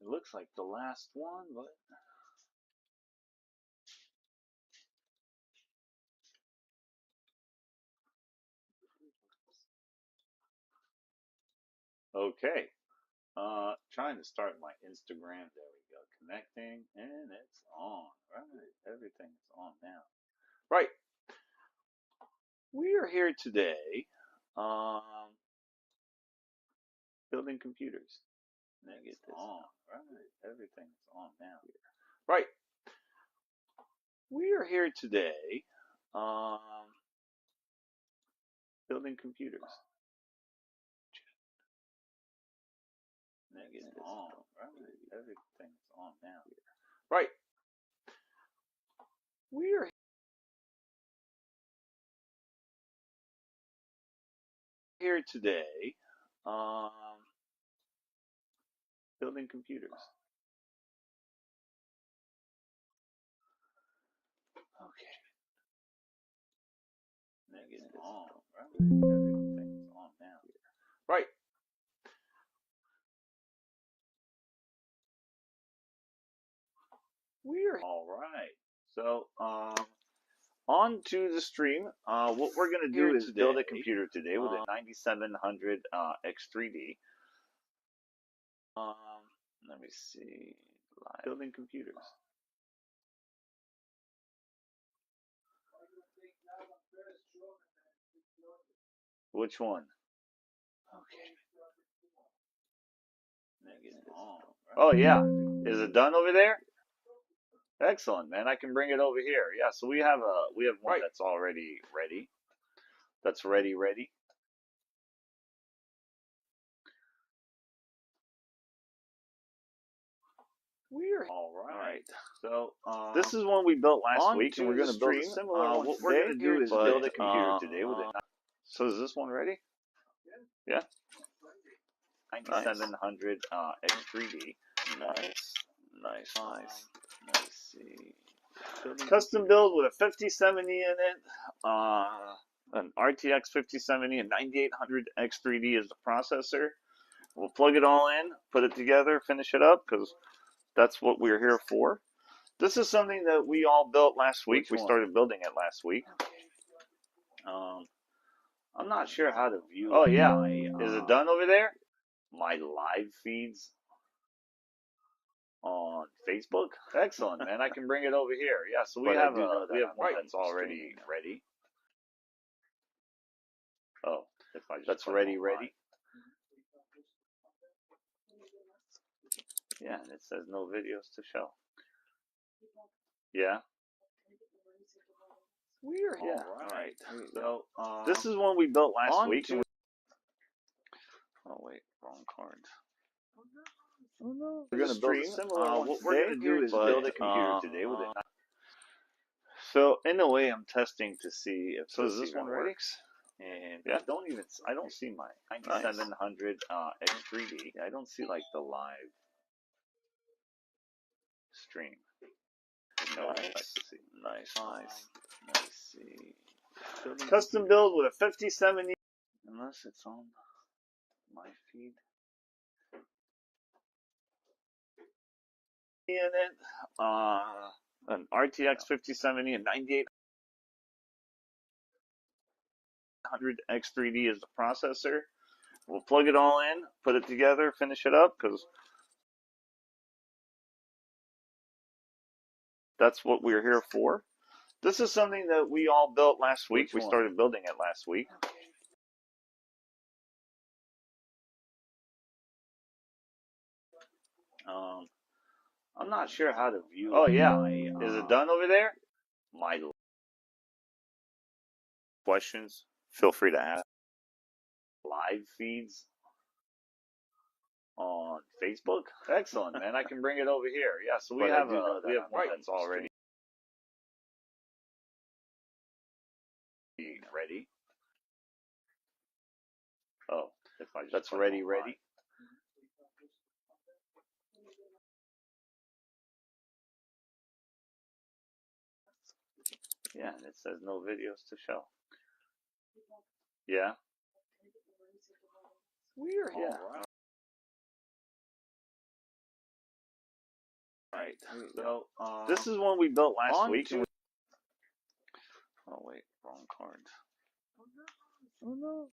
It looks like the last one, but okay. Trying to start my Instagram. There we go. Connecting, and it's on. Right, everything's on now. Right. We are here today, um, building computers. Let me get this on. Right, everything's on now. Right. We are here today, um, building computers. Let me get this on. Right, everything's on now. Right. We are here today, um, building computers. Okay. Let me get this on. Right, everything's on now. Right. We're all right. So, on to the stream. What we're gonna do is build a computer today with a 9700 X3D. Let me see. Live. Building computers. Which one? Okay. Oh yeah. Is it done over there? Excellent, man. I can bring it over here. Yeah, so we have one that's already ready. That's ready. We're all right. So this is one we built last week, and we're going to build a similar one. What we're going to do is build a computer today with it. So is this one ready? Yeah. 9700 X3D. Nice. Let's see. Custom build with a 5070 in it, an RTX 5070, and 9800 X3D is the processor. We'll plug it all in, put it together, finish it up, because that's what we're here for. This is something that we all built last week. We started building it last week. I'm not sure how to view. Oh yeah, is it done over there? My live feeds on Facebook. Excellent, man. I can bring it over here. Yeah, so we have one that's already ready. Oh, that's ready. Yeah, and it says no videos to show. Yeah. Weird. Yeah. All right. So this is one we built last week. Oh wait, wrong card. Oh no. We're gonna build a similar one. What we're gonna do is build a computer today with it. So in a way, I'm testing to see if this one works. And yeah, I don't see my 9700 X3D. I don't see like the live stream. Nice. Let's see. Custom build with a 5070. Unless it's on my feed. In it, an RTX 5070 and 9800 X3D is the processor. We'll plug it all in, put it together, finish it up, because that's what we're here for. This is something that we all built last week. We started building it last week. I'm not sure how to view. Oh yeah, is it done over there? My questions, feel free to ask. Live feeds on Facebook. Excellent, man. I can bring it over here. Yeah, so we have one that's already ready. Oh, that's ready. Yeah, and it says no videos to show. Yeah. Weird. Yeah. So this is one we built last week. Oh wait, wrong card. Oh no.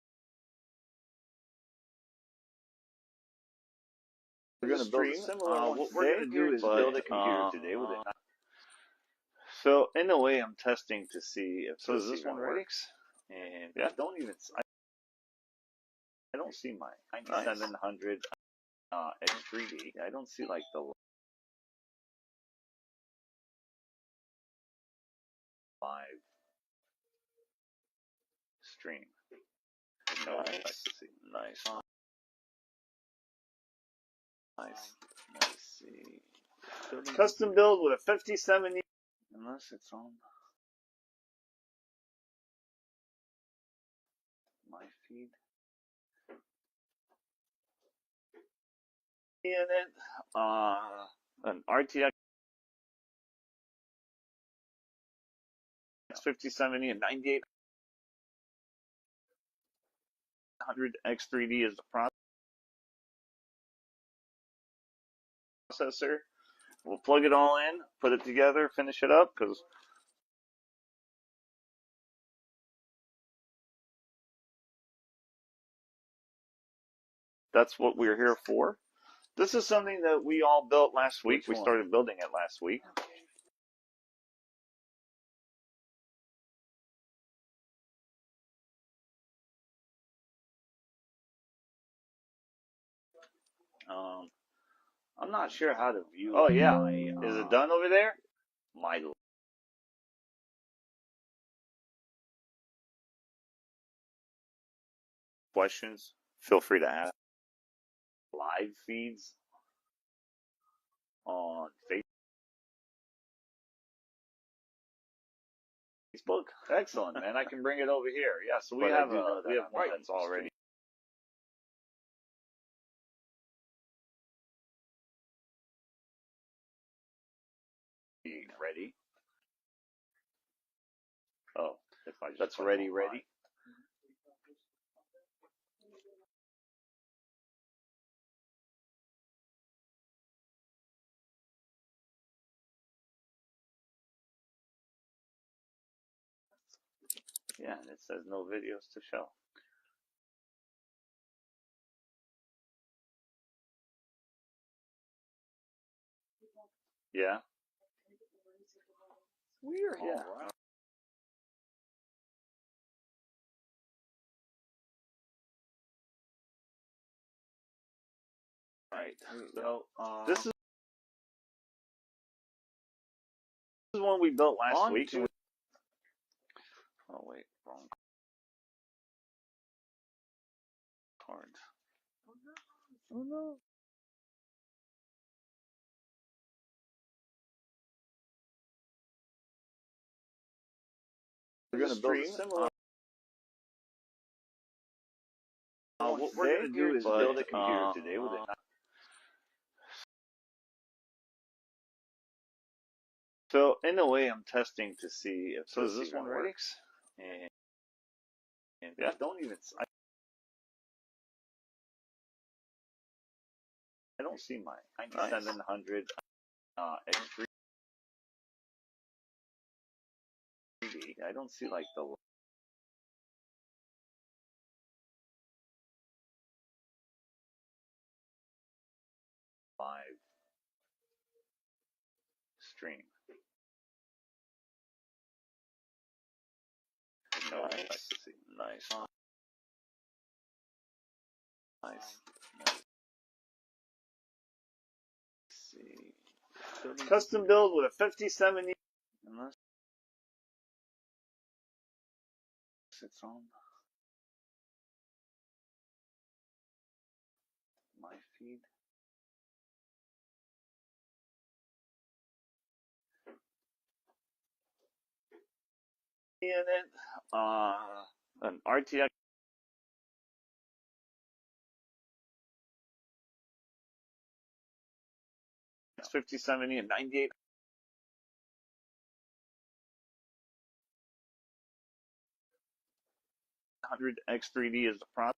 We're gonna build a similar one. What we're gonna do is build a computer today with it. So in a way, I'm testing to see if this one works. And yeah, I don't see my 9700 X3D. I don't see like the live stream. Nice. Let's see. Custom build with a 5070. Unless it's on my feed. In it, an RTX 5070 and 9800 X3D is the processor. We'll plug it all in, put it together, finish it up, because that's what we're here for. This is something that we all built last week. We started building it last week. I'm not sure how to view. Oh yeah, is it done over there? My questions, feel free to ask. Live feeds on Facebook. Excellent, man. I can bring it over here. Yeah, so we have one that's already ready. Oh, if I just that's ready. Yeah, and it says no videos to show. Yeah. Weird. Yeah. Right. So this is one we built last week. Oh wait, wrong card. Oh no. We're gonna build a similar. What we're gonna do is build a computer today with it. So in a way, I'm testing to see if this one works. And yeah, don't even. I don't see my 9700 X3D. I don't see like the live stream. Nice. Let's see. Custom build with a 5070. Unless it's on my feed. In it, an RTX 5070 and 9800 X3D is the processor.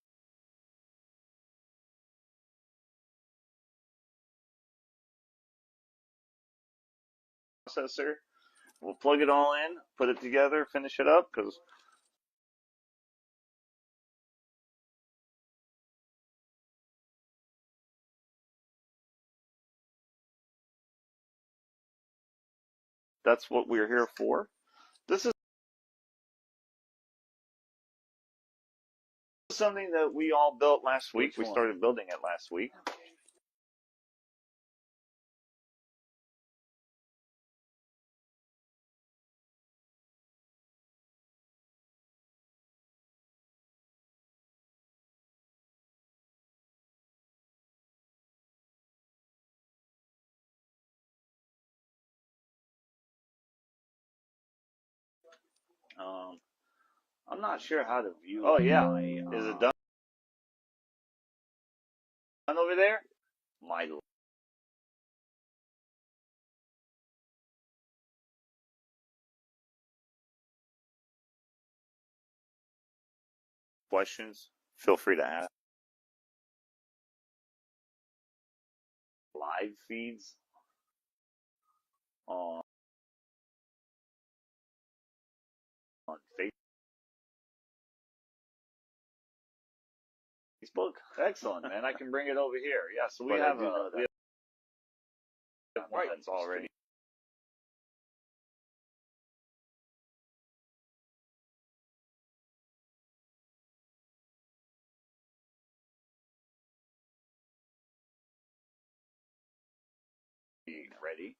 processor. We'll plug it all in, put it together, finish it up, because that's what we're here for. This is something that we all built last week. We started building it last week. I'm not sure how to view. Oh yeah, is it done over there? My questions, feel free to ask. Live feeds on Facebook. Excellent, man. I can bring it over here. Yeah, so we have one that's already ready.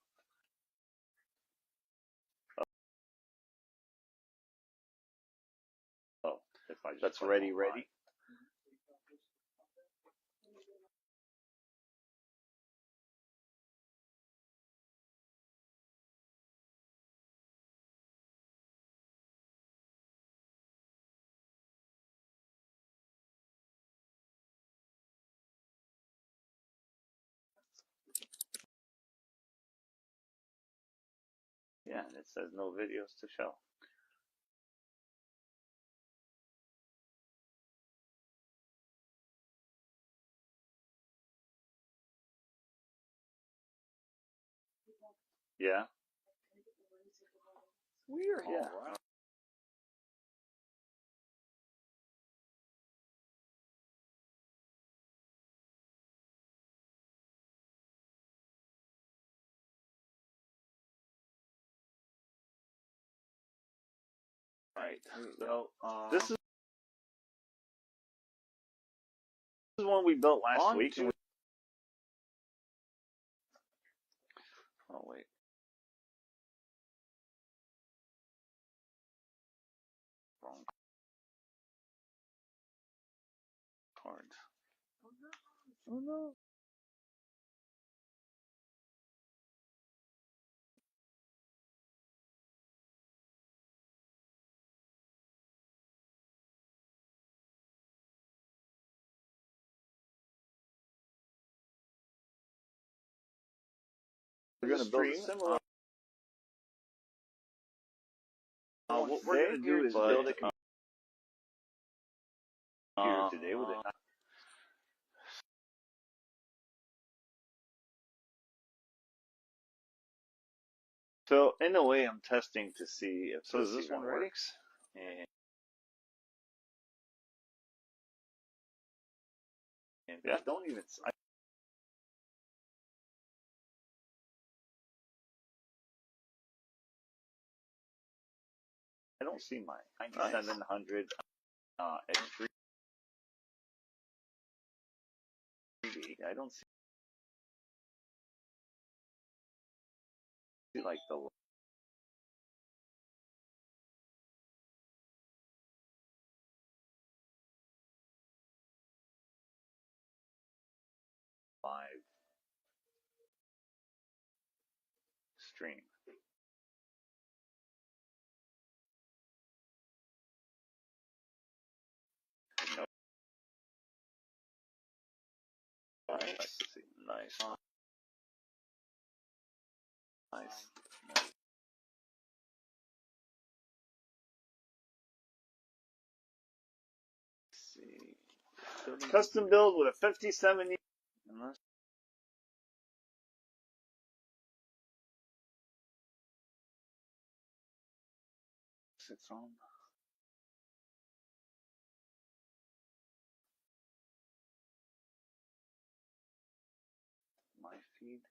Oh, if I just that's ready. Yeah, and it says no videos to show. Yeah. Weird. Yeah. Right. Right. So this is one we built last week. Oh wait. Wrong card. Oh no. We're gonna build a similar. What we're gonna do is build a computer today with it. So in a way, I'm testing to see if this one works. And yeah, don't even. I don't see my 9700 X3D. I don't see like the live stream. No. Nice. Nice. Nice. See. Custom build with a 5070. it's on. My feed.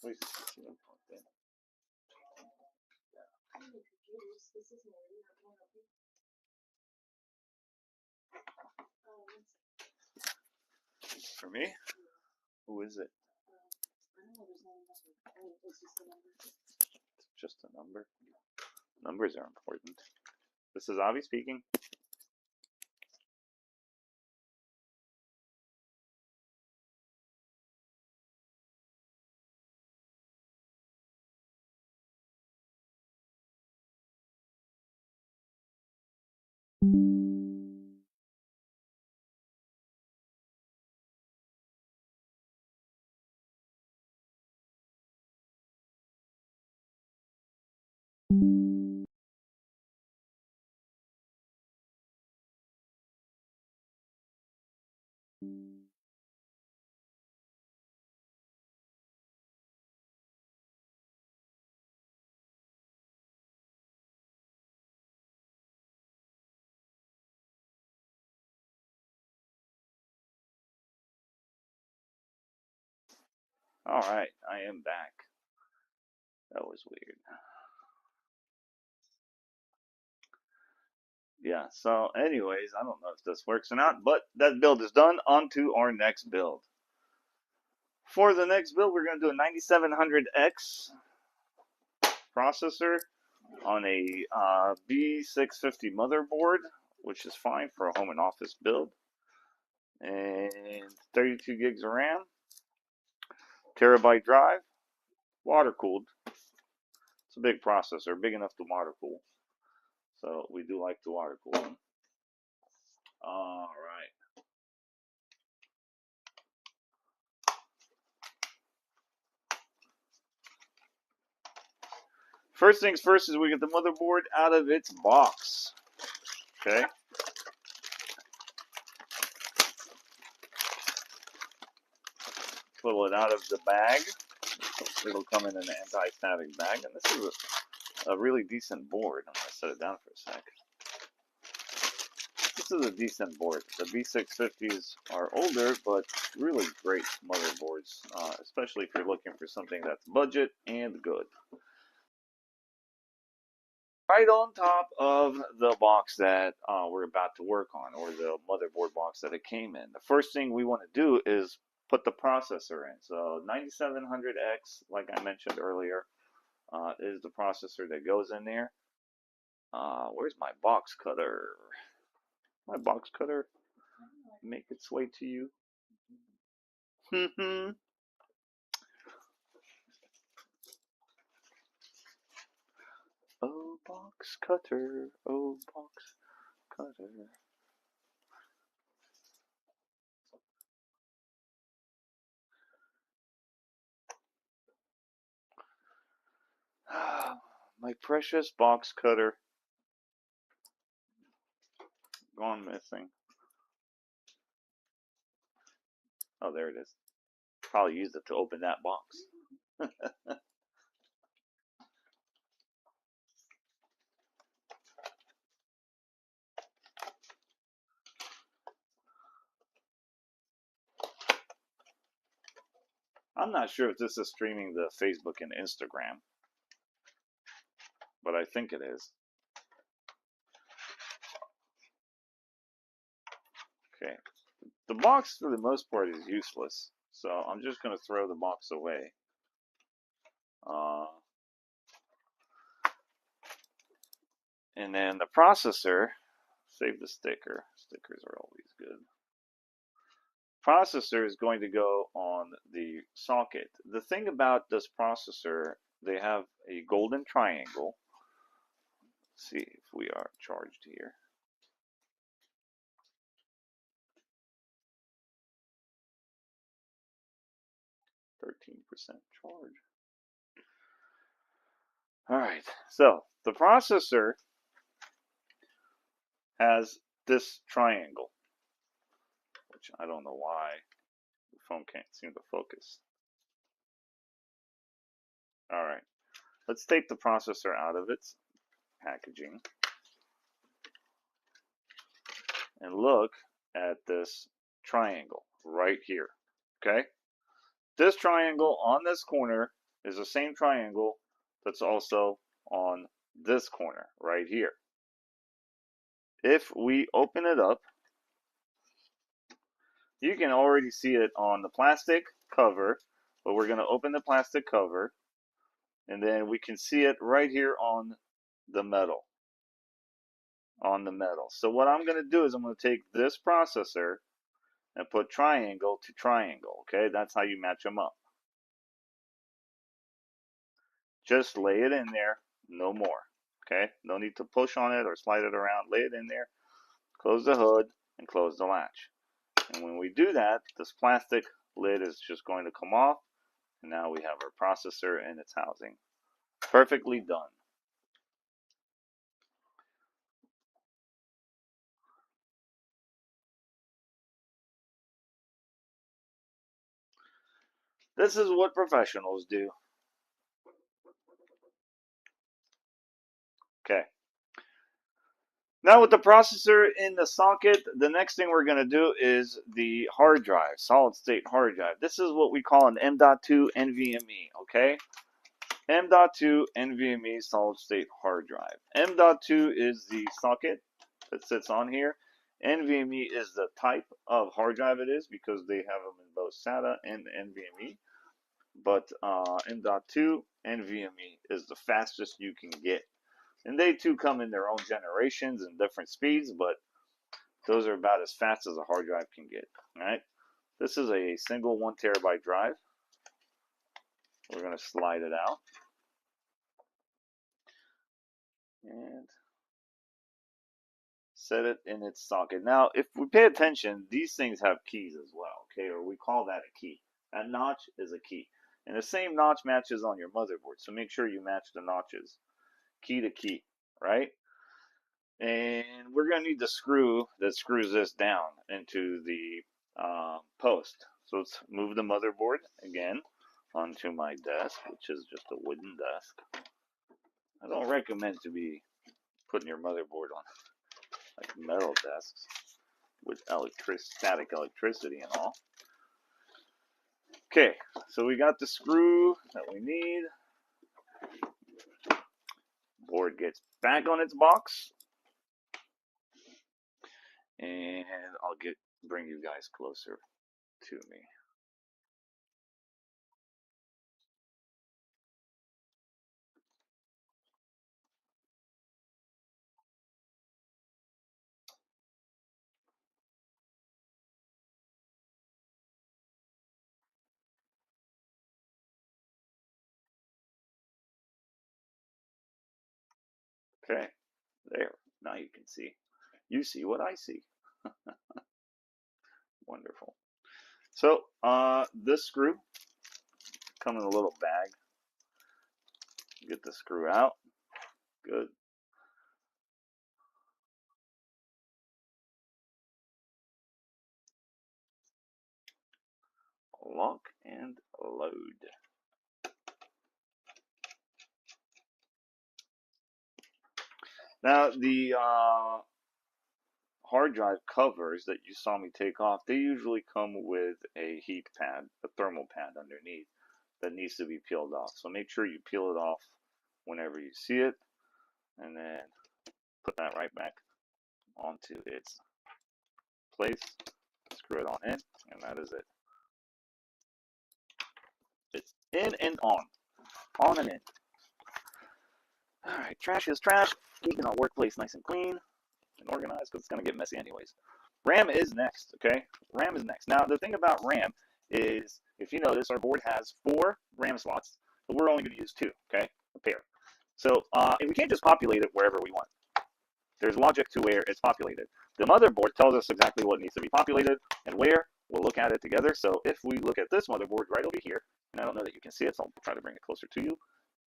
Where's the CPU plugged in? For me? Who is it? It's just a number. Numbers are important. This is Avi speaking. Alright, I am back. That was weird. Yeah, so anyways, I don't know if this works or not, but that build is done. On to our next build. For the next build, we're going to do a 9700X processor on a B650 motherboard, which is fine for a home and office build. And 32 gigs of RAM, terabyte drive, water cooled. It's a big processor, big enough to water cool. So we do like to water cool them. All right. First things first is we get the motherboard out of its box. Okay. Pull it out of the bag. It'll come in an anti-static bag, and this is a really decent board. I'm gonna set it down for a sec. This is a decent board. The B650s are older, but really great motherboards, especially if you're looking for something that's budget and good. Right on top of the box that we're about to work on, or the motherboard box that it came in, the first thing we want to do is put the processor in. So 9700X, like I mentioned earlier, is the processor that goes in there. Where's my box cutter? My box cutter make its way to you. Oh, box cutter. Oh, box cutter. My precious box cutter. Gone missing. Oh, there it is. Probably used it to open that box. I'm not sure if this is streaming to Facebook and Instagram, but I think it is. Okay. The box, for the most part, is useless, so I'm just going to throw the box away. And then the processor, save the sticker. Stickers are always good. Processor is going to go on the socket. The thing about this processor, they have a golden triangle. Let's see if we are charged here. 13% charge. All right, so the processor has this triangle, which I don't know why the phone can't seem to focus. All right, let's take the processor out of its packaging and look at this triangle right here. Okay, this triangle on this corner is the same triangle that's also on this corner right here. If we open it up, you can already see it on the plastic cover, but we're going to open the plastic cover, and then we can see it right here on the metal. So what I'm going to do is I'm going to take this processor and put triangle to triangle. Okay, that's how you match them up. Just lay it in there, no more. Okay, no need to push on it or slide it around. Lay it in there, close the hood, and close the latch. And when we do that, this plastic lid is just going to come off, and now we have our processor and its housing. Perfectly done. This is what professionals do. Okay. Now with the processor in the socket, the next thing we're going to do is the hard drive, solid state hard drive. This is what we call an M.2 NVMe, okay? M.2 NVMe solid state hard drive. M.2 is the socket that sits on here. NVMe is the type of hard drive it is because they have them in both SATA and NVMe. But M.2 NVMe is the fastest you can get. And they too come in their own generations and different speeds, but those are about as fast as a hard drive can get. All right. This is a single 1 terabyte drive. We're going to slide it out. And set it in its socket. Now, if we pay attention, these things have keys as well, okay? Or we call that a key. That notch is a key. And the same notch matches on your motherboard, so make sure you match the notches. Key to key, right? And we're going to need the screw that screws this down into the post. So let's move the motherboard again onto my desk, which is just a wooden desk. I don't recommend to be putting your motherboard on like metal desks with static electricity and all. Okay, so we got the screw that we need. Board gets back on its box, and I'll bring you guys closer to me. Okay, there. Now you can see. You see what I see. Wonderful. So, this screw comes in a little bag. Get the screw out. Good. Lock and load. Now, the hard drive covers that you saw me take off, they usually come with a heat pad, a thermal pad underneath that needs to be peeled off. So make sure you peel it off whenever you see it, and then put that right back onto its place. Screw it on in, and that is it. It's in and on and in. All right, trash is trash. Keeping our workplace nice and clean and organized because it's going to get messy anyways. RAM is next, okay? RAM is next. Now, the thing about RAM is, if you notice, our board has 4 RAM slots, but we're only going to use 2, okay? A pair. So, and we can't just populate it wherever we want. There's logic to where it's populated. The motherboard tells us exactly what needs to be populated and where. We'll look at it together. So if we look at this motherboard right over here, and I don't know that you can see it, so I'll try to bring it closer to you.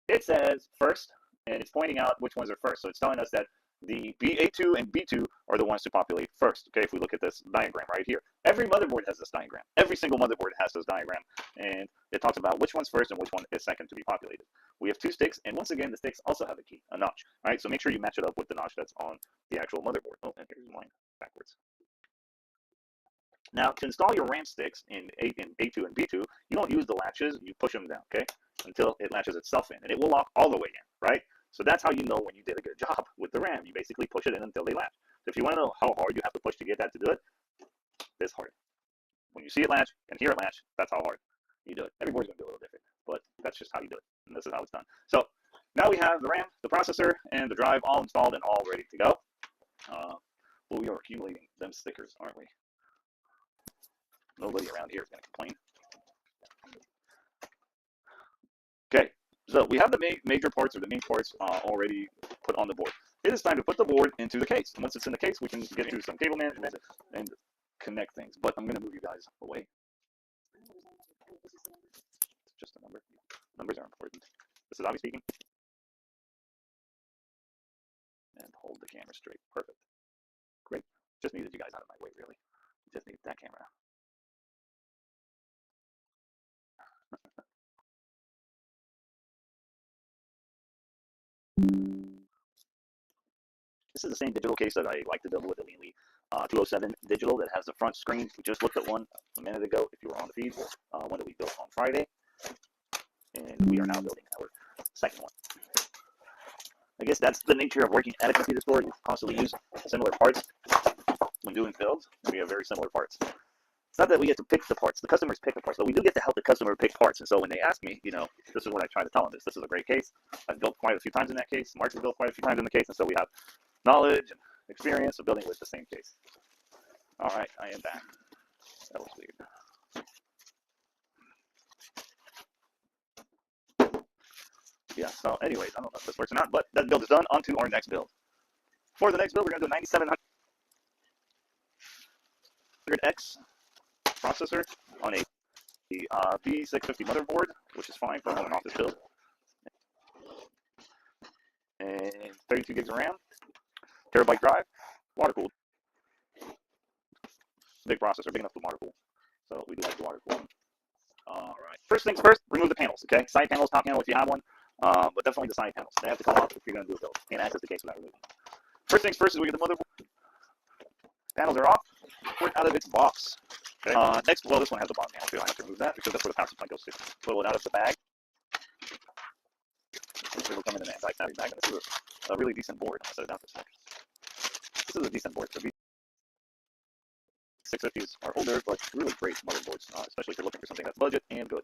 It says first, and it's pointing out which ones are first. So it's telling us that the BA2 and B2 are the ones to populate first. Okay, if we look at this diagram right here, every motherboard has this diagram. Every single motherboard has this diagram, and it talks about which one's first and which one is second to be populated. We have 2 sticks, and once again, the sticks also have a key, a notch. All right, so make sure you match it up with the notch that's on the actual motherboard. Oh, and here's mine backwards. Now, to install your RAM sticks in A2 and B2, you don't use the latches, you push them down, okay? until it latches itself in, and it will lock all the way in, right? So that's how you know when you did a good job with the RAM. You basically push it in until they latch. So if you want to know how hard you have to push to get that to do it, this hard. When you see it latch and hear it latch, that's how hard you do it. Every board's going to be a little different, but that's just how you do it, and this is how it's done. So now we have the RAM, the processor, and the drive all installed and all ready to go. Well, we are accumulating them stickers, aren't we? Nobody around here is going to complain. Okay, so we have the major parts, or the main parts, already put on the board. It is time to put the board into the case. And once it's in the case, we can get to some cable management and connect things. But I'm going to move you guys away. It's just a number. Numbers are important. This is Avi speaking. And hold the camera straight. Perfect. Great. Just needed you guys out of my way, really. Just need that camera. This is the same digital case that I like to build with the Lean 207 digital that has the front screen. We just looked at one a minute ago, if you were on the feed, one that we built on Friday. And we are now building our second one. I guess that's the nature of working at a computer store. You constantly use similar parts when doing builds. We have very similar parts. It's not that we get to pick the parts. The customers pick the parts, but we do get to help the customer pick parts. And so when they ask me, you know, this is what I try to tell them. This is a great case. I've built quite a few times in that case. Mark has built quite a few times in the case. And so we have knowledge and experience of building with the same case. All right, I am back. That was weird. Yeah, so anyways, I don't know if this works or not, but that build is done. On to our next build. For the next build, we're going to do a 9700X processor on a B650 motherboard, which is fine for home and office build. And 32 gigs of RAM, terabyte drive, water cooled. Big processor, big enough to water cool. So we do like the water cooling. All right. First things first, remove the panels. Okay, side panels, top panel if you have one, but definitely the side panels. They have to come off if you're going to do a build. Can't access the case without removing them. First things first is we get the motherboard. Panels are off. Pull it out of its box. Okay. Next, well, this one has a bottom panel too. I have to remove that because that's where the power supply goes to. Pull it out of the bag. It will come in an anti-savvy bag. This is a really decent board. I'll set it down for a second. This is a decent board. The B650s are older, but really great motherboards, especially if you're looking for something that's budget and good.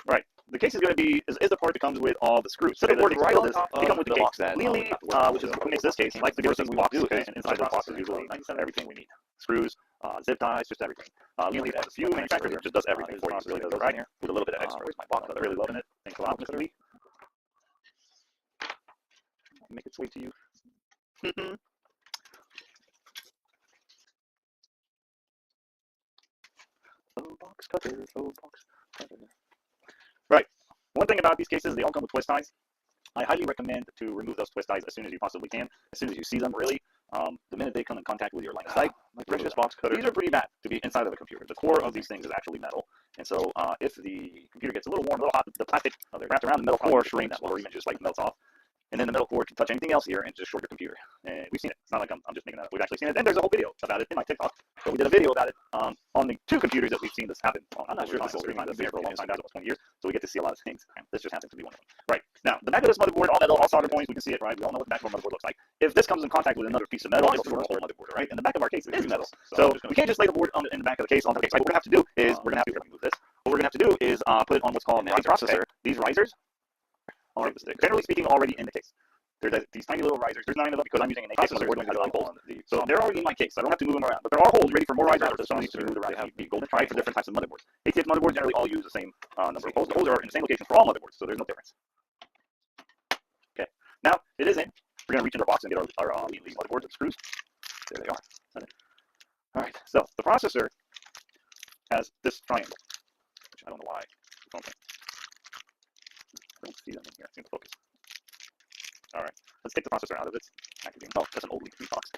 Right. The case is going to be is the part that comes with all the screws. So the board is right on top. They come with the box. Lean, which is who makes this case, likes to give us these boxes, okay? And inside the box is usually 97 everything we need. Screws, zip ties, just everything. Lean has a few manufacturers that just does everything for you. Really does it right here with a little bit of extra. Where's my box? I'm really loving it. Thanks a lot, Mr. Lee. Make its way to you. Box cutter, box cutter. Right. One thing about these cases, they all come with twist ties. I highly recommend to remove those twist ties as soon as you possibly can, as soon as you see them, really. The minute they come in contact with your line of sight, my precious box cutter. These are pretty bad to be inside of a computer. The core of these things is actually metal. And so if the computer gets a little warm, a little hot, the plastic wrapped around the metal core shrinks or even just like melts off. And then the metal core can touch anything else here and just short your computer. And we've seen it. It's not like I'm just making that up. We've actually seen it. And there's a whole video about it in my TikTok. So we did a video about it on the two computers that we've seen this happen on. I'm not sure if this will remind us there for a long time, about 20 years. So we get to see a lot of things. This just happens to be one of them. Right. Now, the back of this motherboard, all metal, all solder points, we can see it, right? We all know what the back of our motherboard looks like. If this comes in contact with another piece of metal, it'll destroy the whole motherboard, right? And the back of our case is metal. So we can't just lay the board in the back of the case on the case. What we're going to have to do is, we're going to have to remove this. What we're going to have to do is put it on what's called a processor. These risers are, generally speaking, already in the case. They're these tiny little risers. There's 9 of them because I'm using an ATX motherboard with holes on the. So they're already in my case. I don't have to move them around. But there are holes ready for more risers. So some need to be moved around. They have to be golden tried for different types of motherboards. ATX motherboards generally all use the same number of holes. The holes are in the same location for all motherboards, so there's no difference. Okay. Now it is in. We're gonna reach into our box and get our Lean motherboards and screws. There they are. All right. So the processor has this triangle, which I don't know why. I don't see them in here. It seems to focus. All right, let's take the processor out of its packaging. Oh, that's an old Lean box.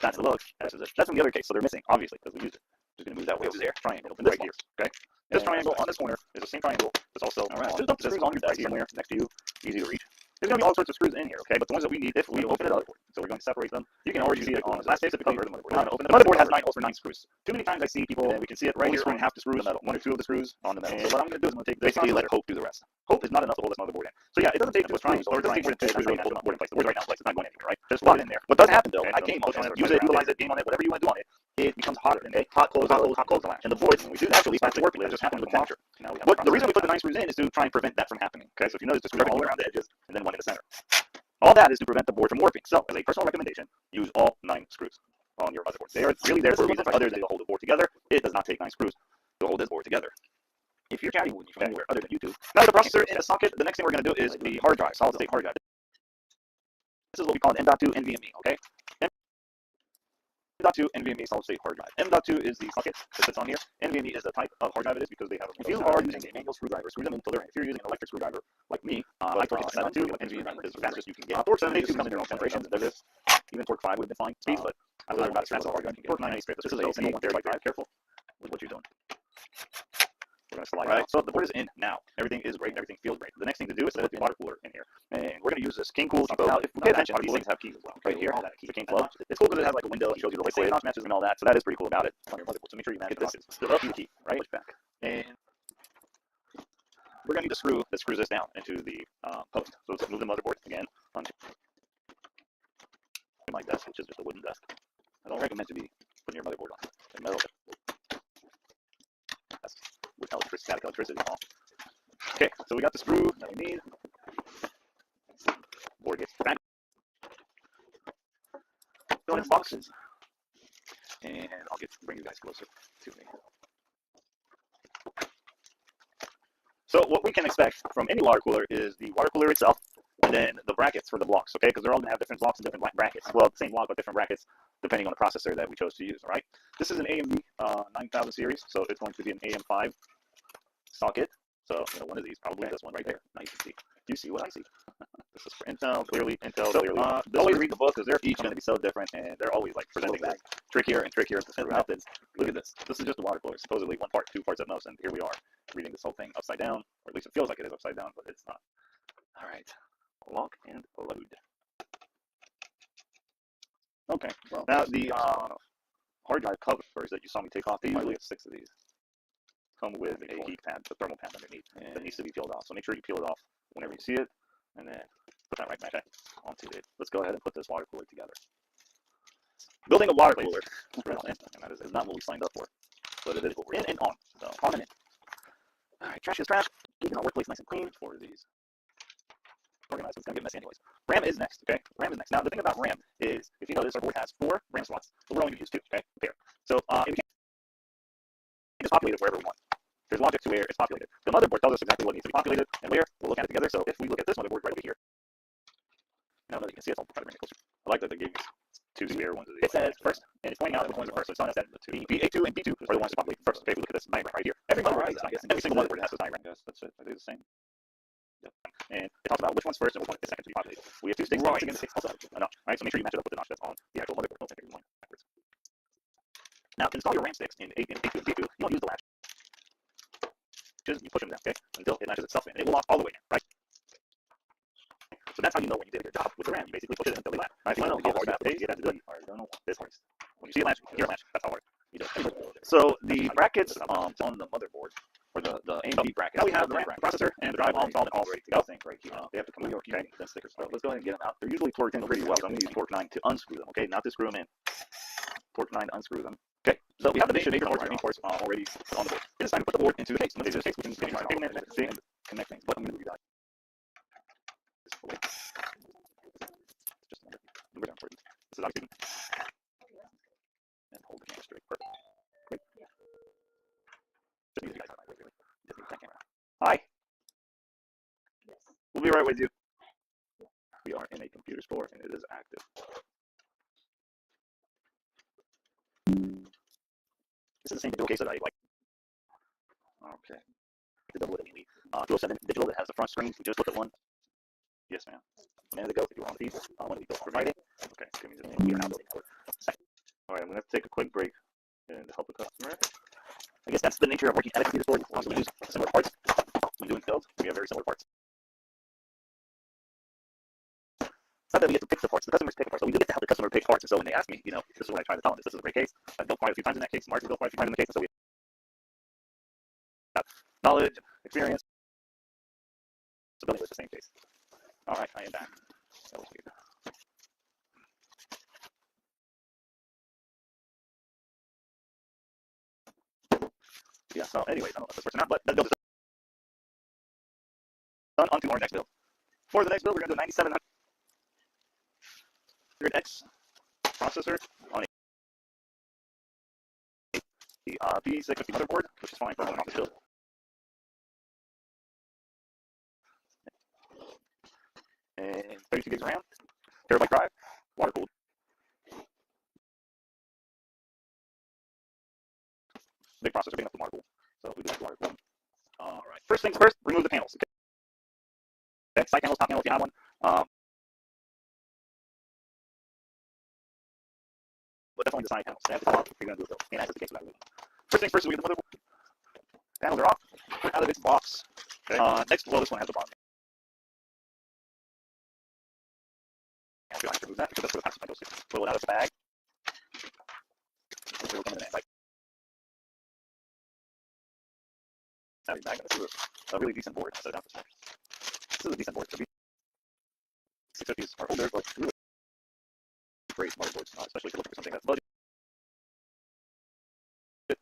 That's the lug. That's from the other case, so they're missing, obviously, because we used it. Just going to move that way over there. Triangle in this right here. Okay. This triangle on this corner is the same triangle. It's also on this on your desk somewhere next to you. Easy to reach. There's going to be all sorts of screws in here, okay? But the ones that we need, if we open it up, so we're going to separate them. You can already see it on the last page of the cover. The motherboard has 9 holes for 9 screws. Too many times I see people, and we can see it right here on half the screws, 1 or 2 of the screws on the metal. So what I'm going to do is I'm going to take basically let Hope do the rest. Hope is not enough to hold this motherboard in. So yeah, it doesn't take much time, or it doesn't take more than 2 screws to hold the motherboard in place. The board's right now in place. It's not going anywhere, right? Just plug it in there. What does happen though, I game on it, use it, utilize it, game on it, whatever you want to do on it, it becomes hotter. Okay? Hot close, and the boards, when we do that, at least actually work. It just happens with temperature. But the reason we put the 9 screws in is to try and prevent that from happening. Okay, so if you notice, the screws are all around the edges, and then 1 in the center. All that is to prevent the board from warping. So, as a personal recommendation, use all 9 screws on your motherboard. They are really there for a reason other than to hold the board together. It does not take 9 screws to hold this board together. If you're chatting from anywhere other than YouTube, now the processor in a socket, the next thing we're going to do is the hard drive, solid state hard drive. This is what we call an M.2 NVMe, okay? M.2 NVMe solid state hard drive. M.2 is the socket that sits on here. NVMe is the type of hard drive it is because they have. If you are using a manual screwdriver, screw them until they're in. If you're using an electric screwdriver like me, I torque it to 7.2. NVMe is the fastest you can get. Torque 7.2 comes in your own generations. There is even torque 5 would have been fine speeds, but I would learn about as fast as a hard drive can get. Torque 980 strips. This is a single 1 terabyte drive. Careful with what you're doing. We're going to slide right. So the board is in now. Everything is great. Everything feels great. The next thing to do is set the water cooler in here. And we're going to use this King Cool. Now, if we pay attention, these things have keys as well. Right here, the King Flow. It's cool because it has like a window. It shows you the liquid matches and all that. So that is pretty cool about it on your motherboard. So make sure you match this. The key, right? Push back. And we're going to need the screw that screws this down into the post. So let's move the motherboard again onto my desk, which is just a wooden desk. I don't recommend to be putting your motherboard on a metal desk with static electricity. Okay, so we got the screw that we need. Board gets back. Fill in boxes. And I'll bring you guys closer to me. So what we can expect from any water cooler is the water cooler itself, and then the brackets for the blocks, okay? Because they're all going to have different blocks and different brackets. Well, the same block, but different brackets, depending on the processor that we chose to use, all right? This is an AMD 9000 series, so it's going to be an AM5 socket. So, one of these, probably this one right there. Now you can see. Do you see what I see? This is for Intel, clearly Intel. So, always read the book because they're each going to be so different, and they're always like presenting that trickier and trickier to figure out. Look at this. This is just a water cooler. Supposedly 1 part, 2 parts at most, and here we are reading this whole thing upside down, or at least it feels like it is upside down, but it's not. All right, lock and load. Okay. Well, now the hard drive covers that you saw me take off. They usually have 6 of these. Come with a heat pad, the thermal pad underneath that needs to be peeled off. So make sure you peel it off whenever you see it, and then put that right back onto it. Let's go ahead and put this water cooler together. Building a water cooler, and that is not what we signed up for, but it is what we're in and on. So on and in. All right, trash is trash. Keeping our workplace nice and clean for these. Organized, it's going to get messy anyways. RAM is next, okay? RAM is next. Now the thing about RAM is, if you notice, our board has 4 RAM slots, but we're only going to use 2, okay? Pair. So if we can just populate it wherever we want. There's logic to where it's populated. The motherboard tells us exactly what needs to be populated and where. We'll look at it together. So if we look at this motherboard right over here, now that you can see it, I'll try to bring it closer. I like that they gave me 2 spare ones of these. It says first, and it's pointing out which ones are first. So it's telling us that the A2 and B2 are the ones to populate first. Okay, if we look at this diagram right here, every motherboard has this. Every single motherboard has this diagram. Yes, that's it. They do the same. Yep. And it talks about which one's first and which one is second to be populated. We have 2 sticks, right. Against 6 also a notch. Right, so make sure you match it up with the notch that's on the actual motherboard. Don't take every one backwards. Now to install your RAM sticks in A2 and B2, you don't use the latch. You push them down, okay, until it latches itself in. It will lock all the way in, right? So that's how you know when you did your job with the RAM. You basically push it until they latch. Right? So you know how hard that is. You have to do it. I don't know this hard. When you see a latch, you hear a latch. That's how hard you do it. So the brackets on the motherboard, or the AMD brackets. Now we have the RAM, processor, and the drive all installed and all ready to go. Right here. They have to come with your stickers. So let's go ahead and get them out. They're usually torqued in pretty well. So I'm going to use torque 9 to unscrew them. Okay, not to screw them in. Torque 9 to unscrew them. Okay, so we have the major parts already on the board. It is time to put the board into the case. In the case, we can take our and connect things. But I'm going to move you guys this way. Just the very important. This is how you and hold the camera straight. Perfect. Great. Just need you guys out of my way, really. Just need that camera. Hi. We'll be right with you. We are in a computer store and it is active. This is the same dual case that I like. Okay. The double immediately. 207 digital that has the front screen. We just looked at one. Yes, ma'am. A minute ago, if you were on the feed, one of these built for Friday. Okay, give me the name. We are now building for second. All right, I'm going to have to take a quick break and help the customer. I guess that's the nature of working at a computer store. Also, we use similar parts when doing builds. We have very similar parts. So when they asked me, this is what I tried to tell them: this is a great case. I've built quite a few times in that case. Mark has built quite a few times in the case, and so we have knowledge, experience. So building with the same case. All right, I am back. That was weird. Yeah. So, anyways, I don't know if this works or not, but that build is done. On to our next build. For the next build, we're going to do a 9700X processor on the B650 motherboard, which is fine for an office build. And 32 gigs of RAM, terabyte drive, water cooled. Big processor, big enough for water cooled. So we do have water cooled. All right. First things first, remove the panels. Okay. Side panels, top panel if you have one. But definitely the side panels. They have to come off if you're going to do a build. And that's the case with that. First things first, we get the motherboard. Panels are off. Put it out of its box. Okay. Next, well, this one has the bottom. I have to remove that because that's where the package goes to. Pull it out of the bag. It will come in the bag. Bag. This is a really decent board. This is a decent board. The B650s are older, but really great motherboards, especially if you're looking for something that's budget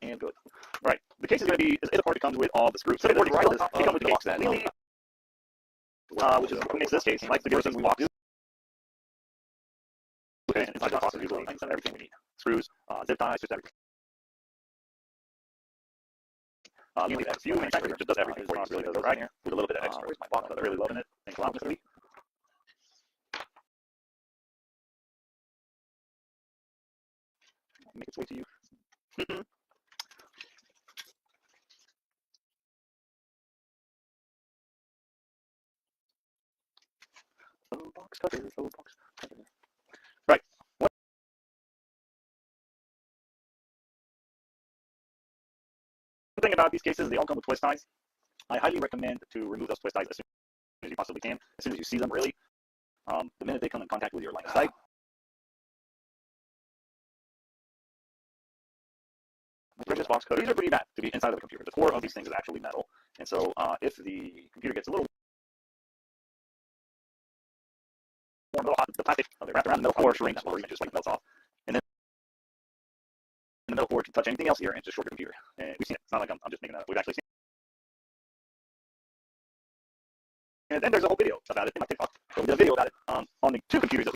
and good. Right. The case is going to be, the card comes with all the screws. So the board they come with the box that which is what makes this case like the Gigabyte we walk through. Okay, and inside the box is usually everything we need. Screws, zip ties, just everything. Usually a few manufacturers just does everything for you. Really does it right here with a little bit of extra. Where's my box? I'm really loving it. Thanks a lot, Mr. Lee. Make its way to you. Oh, box cover. Oh, box cover. Right. One thing about these cases, they all come with twist ties. I highly recommend to remove those twist ties as soon as you possibly can, as soon as you see them, really. The minute they come in contact with your line of sight. This box cover, these are pretty bad to be inside of the computer. The core of these things is actually metal, and so if the computer gets a little more hot, the plastic wrapped around the metal core shrinks or even just like melts off, and then the metal core can touch anything else here and just short your computer. And we've seen it. It's not like I'm just making that up. We've actually seen it. And then there's a whole video about it in my TikTok. So we did a video about it on the two computers that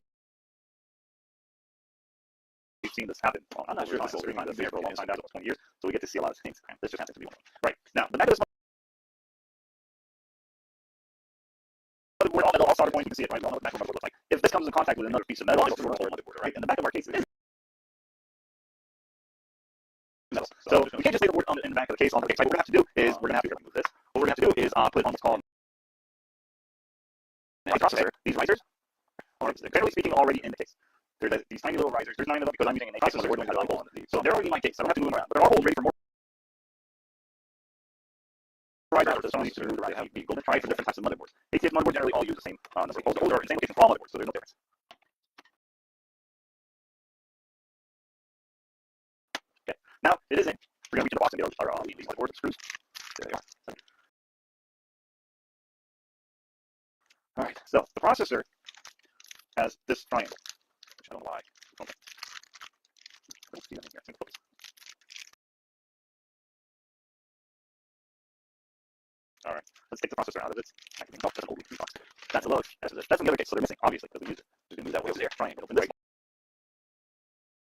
we've seen this happen. Well, I'm not sure if this will remind us there for a long time. That was 20 years. So we get to see a lot of things. This just happens to be one of them. Right. Now, the back of this motherboard, all metal, all solder points, you can see it, right? We all know what the back of the motherboard looks like. If this comes in contact with another piece of metal, it's a whole motherboard, right? And the back of our case is metal. So we can't just lay the board in the back of the case on the case. Right? What we're going to have to do is we're going to have to remove this. What we're going to have to do is put on what's called a processor. These risers are generally speaking already in the case. There's these tiny little risers. There's 9 of them because I'm using an A-case motherboard. So they're already in my case. I don't have to move them around. But they're all holes ready for more risers. Some of these to have the golden try for different types of motherboards. ATX motherboards generally all use the same number of holes. Those are in the same location for all motherboards, so there's no difference. Okay. Now it is in. We're going to reach in the box and get our these motherboards and screws. There they are. All right. So the processor has this triangle, which I don't know why. Okay. Let's see that in here. All right, let's take the processor out of its packaging. Oh, that's an old box. That's a load. That's in the other case, so they're missing, obviously, because we use it. Just gonna move that way over there. Triangle. Open this.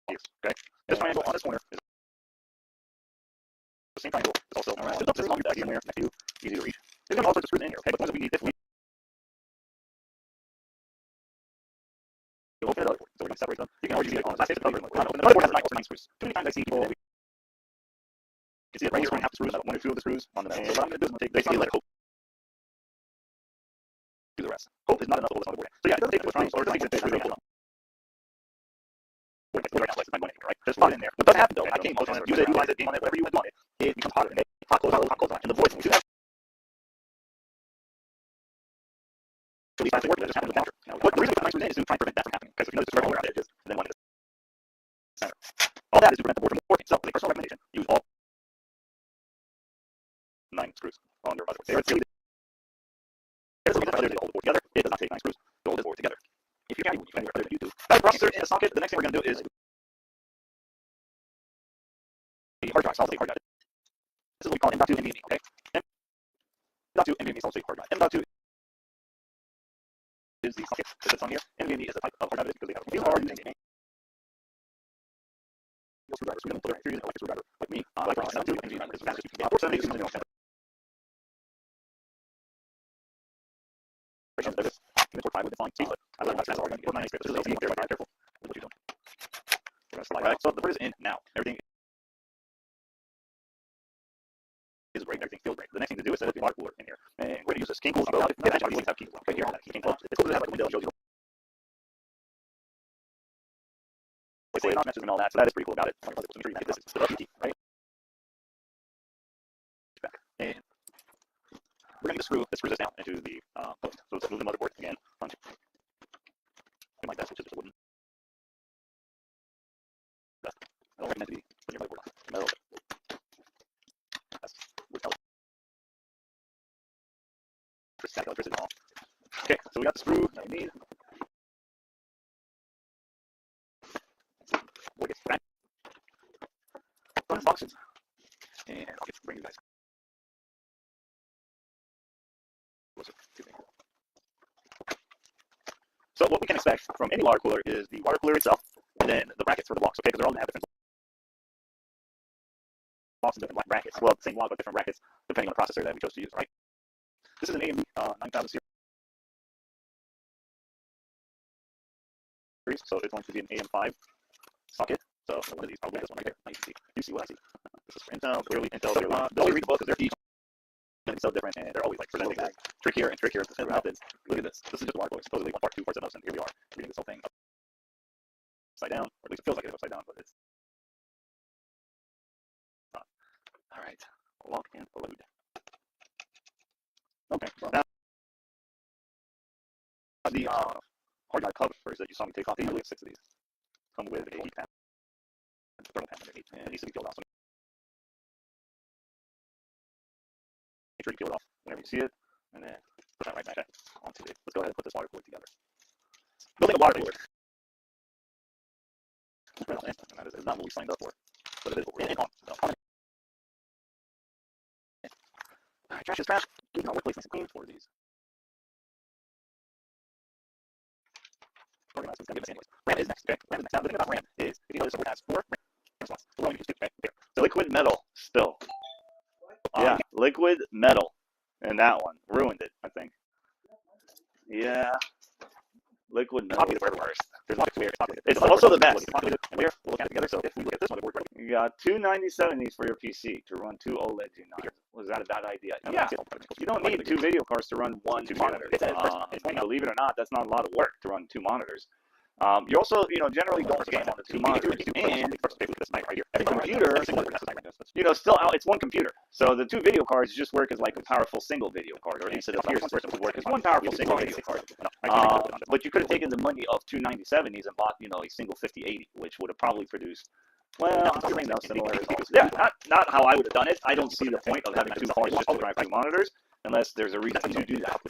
Okay. This triangle on this corner is the same triangle. It's also just up this long back in there next to you. Easy to reach. There's gonna be all sorts of screws in here. Okay, but the ones that we need, if we open it up, so we're gonna separate them. You can always use it on the plastic cover. We're not open. The motherboard has 9 screws. Too many times I see people. You see it right here. We're gonna have the screws, 1 or 2 of the screws on the metal. So what I'm gonna do is I'm gonna take basically let hope do the rest. Hope is not enough to hold this motherboard. So yeah, it doesn't take the triangle, or it doesn't take the really hold on. Right? There's hot in there. What does happen though? I came on it, use it, utilize it, game on it, whatever you want it. It becomes hotter and hot close on, and the voice. We should have really fast to work with it. Just happen with the counter. Now, what the reason we put 9 screws in is to try and prevent that from happening. Okay, so if you notice the circle around the edges, and then one center. All that is to prevent the board from warping. So, the personal recommendation: use all 9 screws on your motherboard. There's a reason why they hold the board together. It does not take 9 screws to hold the board together. If you can, you can do it. YouTube. Now, the processor in a socket. The next thing we're going to do is the hard drive, solid state hard drive. This is what we call M.2 NVMe. Okay, M.2 NVMe solid state hard drive. M.2 is the socket that sits on here. NVMe is a type of hard drive because they have a hard NVMe. Screwdriver, so we don't put it right here. Electric screwdriver, like me. I like M.2 NVMe because that's what you can get. Or 70 is something else. Port 5 with defined speed, but I like that's all going to get. Port 9 is really easy. Very careful with what you're doing. We're going to slide right. So the board is in now. Everything is great. Everything feels great. The next thing to do is set up the water cooler in here. And we're going to use this King Cool. Now, if you have King Cool right here, King Cool. It's cool to have like a window that shows you. They say not matches and all that, so that is pretty cool about it. So make sure you get this. It's the WT, right? And we're going to screw this down into the post. So let's move the motherboard again onto like that, which is just a wooden. I don't recommend to be putting your motherboard on metal. That's wood color. Static electricity on. Okay, so we got the screw that we need. We'll get back from the boxes, and I'll get to bring you guys. So what we can expect from any water cooler is the water cooler itself, and then the brackets for the blocks, okay? Because they're all going to have different blocks and different brackets. Well, the same block, but different brackets, depending on the processor that we chose to use, right? This is an AMD 9000 series, so it's going to be an AM5 socket. So one of these, probably this one right here. You see what I see. This is for Intel, clearly Intel. They'll always read the book because they're each so different, and they're always like presenting that trickier and trickier methods. Look at this. This is just a water cooler. Supposedly 1 part, 2 parts of those, and here we are reading this whole thing upside down, or at least it feels like it's upside down, but it's not. All right, lock and load. Okay, so now the hard drive covers that you saw me take off. These are like 6 of these. Come with a heat pad, and a thermal pad underneath, and it needs to be peeled off. So make sure you peel it off whenever you see it, and then put that right back onto it. Let's go ahead and put this water cooler together. Building a water cooler. And that is not what we signed up for, but it is what we're in on. Alright, trash is trash. Keeping our workplace nice and clean for these. Organized, it's going to give us anyways. RAM is next, okay? RAM is next. Now, the thing about RAM is, if you notice, it has 4 RAM slots. We're only use 2, okay? So liquid metal, still. Yeah, liquid metal. And that one ruined it, I think. Yeah. Liquid metal is the worst. It's also the best. And we'll look at it together. So if we look at this motherboard, you got 2 9070s for your PC to run 2 OLED G9s. Was that a bad idea? Yeah. You don't need 2 video cards to run 1 monitor. Believe it or not, that's not a lot of work to run 2 monitors. You also, generally don't game on the 2 monitors, and the computer, still out. It's 1 computer, so the 2 video cards just work as like a powerful single video card, or at least it appears to work as 1 powerful single video card. But you could have taken the money of 2 9070s and bought, a single 5080, which would have probably produced. Well, similar. Yeah, not how I would have done it. I don't see the point of having 2 cards just to drive 2 monitors, unless there's a reason to do that.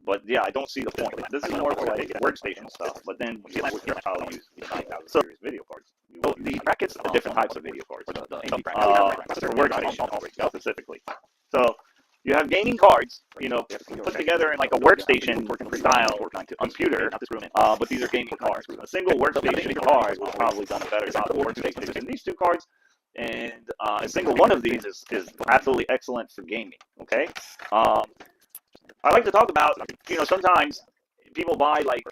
But yeah, I don't see the point. This is more for like workstation stuff. But then you probably use the 9000 series video cards. So the brackets are different types of video cards. For workstation specifically. So you have gaming cards, put together in like a workstation style computer. But these are gaming cards. A single workstation card would probably done a better job of workstation than these 2 cards. And a single one of these is absolutely excellent for gaming. Okay. I like to talk about, sometimes people buy like,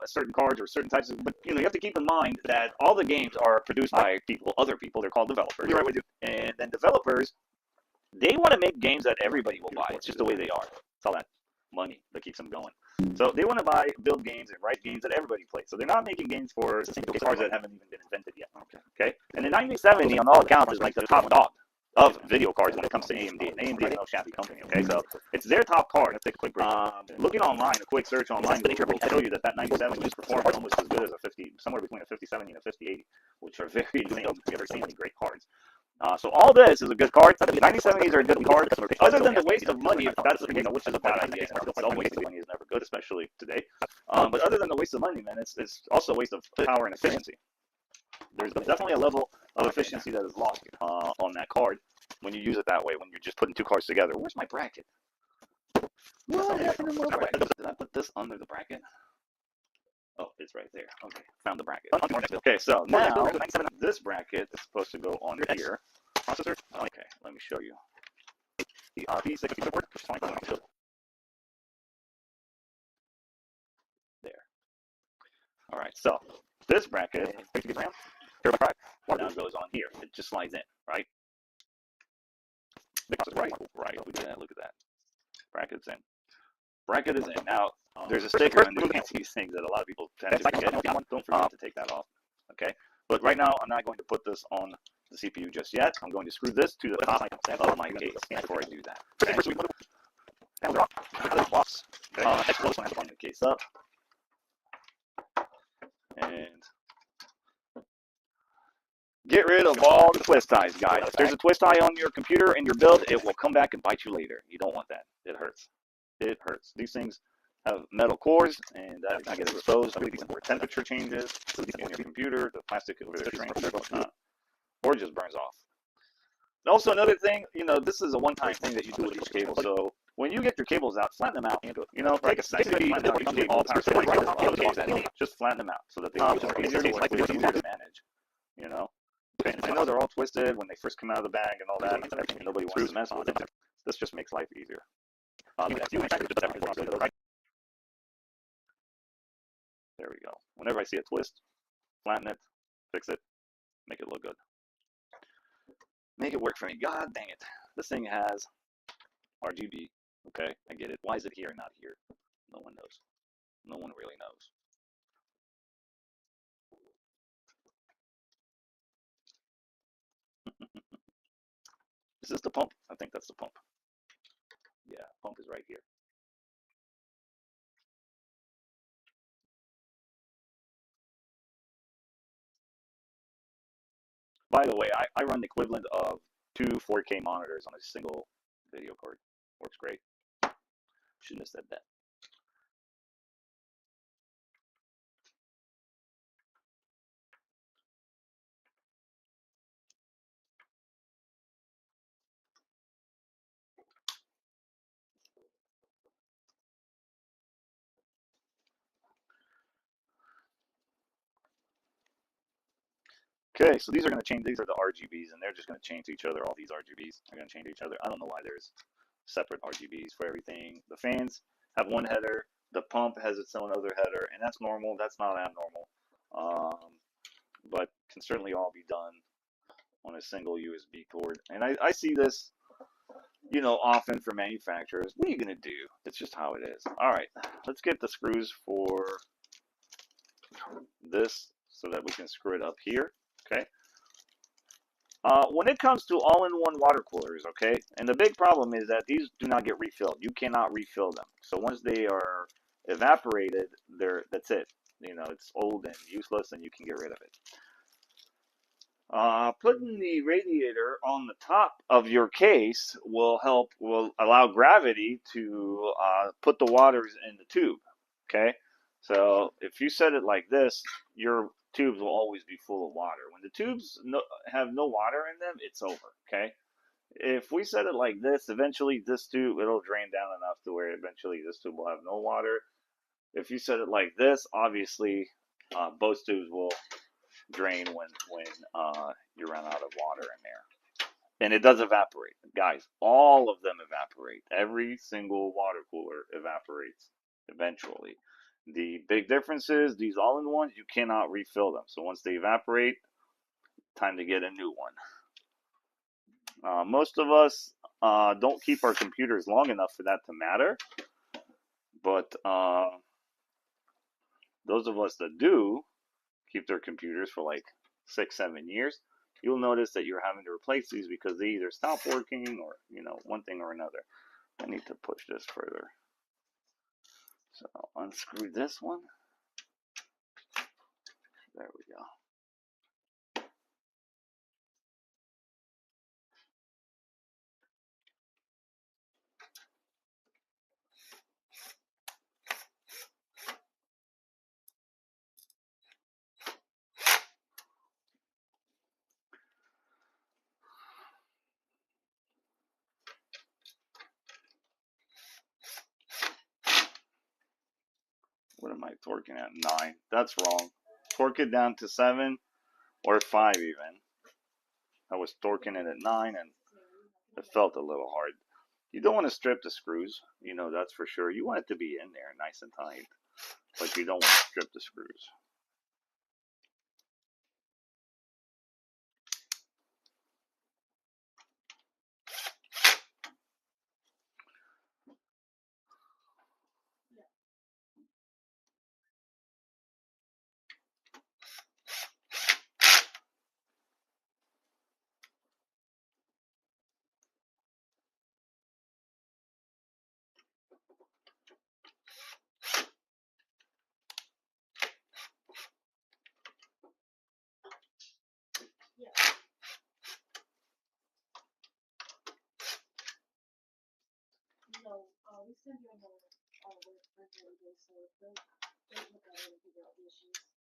certain cards or certain types of, but, you have to keep in mind that all the games are produced by other people. They're called developers. Right with you. And then developers, they want to make games that everybody will buy. It's just the way they are. It's all that money that keeps them going. So they want to build games and write games that everybody plays. So they're not making games for cards that haven't even been invented yet. Okay. And the 9070, on all accounts, is like the top dog of video cards when it comes to AMD. And AMD is no shabby company, okay? So it's their top card. Let's take a quick break. Looking online, a quick search online will tell you that 97 just performs almost as good as a 50, somewhere between a 5070 and a 5080, which are very extremely great cards. So all this is a good card. 9070s are a good card. Other than the waste of money, that's which is a bad idea. All waste of money is never good, especially today. But other than the waste of money, man, it's also a waste of power and efficiency. There's definitely a level of efficiency that is lost on that card when you use it that way. When you're just putting two cards together. Where's my bracket? What happened to my bracket? Did I put this under the bracket? Oh, it's right there. Okay, found the bracket. Okay, so now this bracket is supposed to go on here. Processor. Okay, let me show you. The P6 there. All right, so this bracket now goes on here. It just slides in, right? Right. Look at that. Look at that. Bracket's in. Bracket is in. Now, there's a sticker underneath these things that a lot of people tend to forget. Don't forget to take that off. Okay? But right now, I'm not going to put this on the CPU just yet. I'm going to screw this to the top of my case before I do that. Okay? Let's bring the case up. And get rid of all the twist ties, guys. If there's a twist tie on your computer and your build, it will come back and bite you later. You don't want that. It hurts. It hurts. These things have metal cores, and that gets exposed with temperature changes in your computer. The plastic over there shrinks, or just burns off. And also, another thing, this is a one-time thing that you do with these cables. So when you get your cables out, flatten them out. Take a second, just flatten them out so that they are easier to manage. I know they're all twisted when they first come out of the bag and all that. Nobody wants to mess with them. This just makes life easier. There we go. Whenever I see a twist, flatten it, fix it, make it look good. Make it work for me. God dang it. This thing has RGB. Okay, I get it. Why is it here and not here? No one knows. No one really knows. Is this the pump? I think that's the pump. Yeah, pump is right here. By the way, I run the equivalent of 2 4K monitors on a single video card. Works great. Shouldn't have said that. Okay, so these are going to change. These are the RGBs, and they're just going to change to each other. All these RGBs are going to change to each other. I don't know why there's separate RGBs for everything. The fans have one header. The pump has its own other header, and that's normal. That's not abnormal, but can certainly all be done on a single USB cord. And I see this, often for manufacturers. What are you going to do? It's just how it is. All right, let's get the screws for this so that we can screw it up here. Okay. When it comes to all-in-one water coolers, okay, and the big problem is that these do not get refilled. You cannot refill them. So once they are evaporated, that's it. It's old and useless, and you can get rid of it. Putting the radiator on the top of your case will allow gravity to put the waters in the tube. Okay, so if you set it like this, your tubes will always be full of water. When the tubes have no water in them, it's over. Okay, if we set it like this, eventually this tube, it'll drain down enough to where eventually this tube will have no water. If you set it like this, obviously both tubes will drain when you run out of water in there. And it does evaporate. Guys, all of them evaporate. Every single water cooler evaporates eventually. The big difference is these all-in-ones, you cannot refill them. So once they evaporate, time to get a new one. Most of us don't keep our computers long enough for that to matter. But those of us that do keep their computers for like 6-7 years, you'll notice that you're having to replace these because they either stop working or, one thing or another. I need to push this further. So I'll unscrew this one. There we go. What am I torquing at? 9. That's wrong. Torque it down to 7 or 5 even. I was torquing it at 9 and it felt a little hard. You don't want to strip the screws, that's for sure. You want it to be in there nice and tight, but you don't want to strip the screws. We send you a note on Workstation, so don't look at it and figure out the issues.